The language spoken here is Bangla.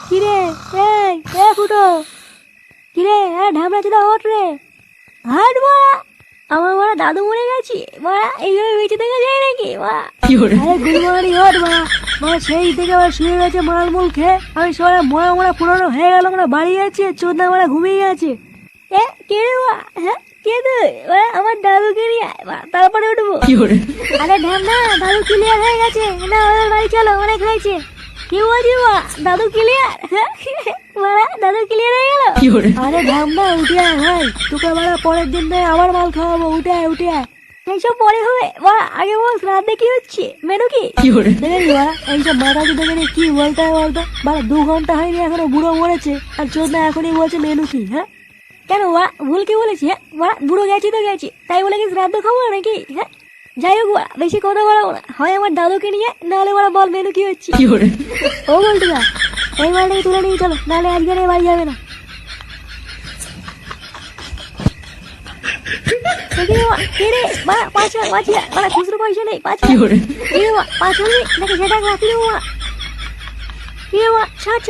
কিরে ফুটো, কিরে ঢামড়া চুদা ওঠ রে, হাট মারা। আমার মারা দাদু মরে গেছি মারা, এইভাবে বেঁচে থেকে যায় নাকি মারা? আরে গুলমারি ওঠ মারা, মারা সেই থেকে আবার শুয়ে গেছে মালমূল খেয়ে। আমি সবাই মরা মরা পুরনো হয়ে গেল, আমরা বাড়ি যাচ্ছি, চোদ্দা মারা ঘুমিয়ে গেছে। কে রে মা? হ্যাঁ কে তুই? আমার দাদুকে নিয়ে তারপরে উঠবো। আরে ঢ্যামনা, দাদু ক্লিয়ার হয়ে গেছে না, ওদের বাড়ি চলো, অনেক হয়েছে। কি বলছি মা, দাদু ক্লিয়ার? মারা দাদু ক্লিয়ার হয়ে গেল? আরে ঢ্যামনা উঠে আয় ভাই, তোকে মারা পরের দিন থেকে আবার মাল খাওয়াবো, উঠে আয় উঠে আয়। এইসব পরে হবে মা, আগে বল রাতে কি হচ্ছে, মেনু কি? দেখেছি মা, এইসব মাথা দেখে নিয়ে কি বলতে হয় বলতো? মানে 2 ঘন্টা হয়নি এখনো বুড়ো মরেছে, আর চোদ্দা এখনই বলছে মেনু কি? হ্যাঁ কেন মা, ভুল কি বলেছি? হ্যাঁ মা, বুড়ো গেছি তো গেছি, তাই বলে কি শ্রাদ্ধ খাবো নাকি? হ্যাঁ যাই হোক, বেশি কথা বলাবো না, হয় আমার দাদুকে নিয়ে, নাহলে ওরা বল মেনু কি হচ্ছে। ও বলতে না, এই মালটাকে তুলে নিয়ে চলো, নাহলে আজকের বাড়ি যাবে না। খুচরো পয়সা নেই, 5 হলে নাকি সেটা রাখি দেবো মা। ছাড়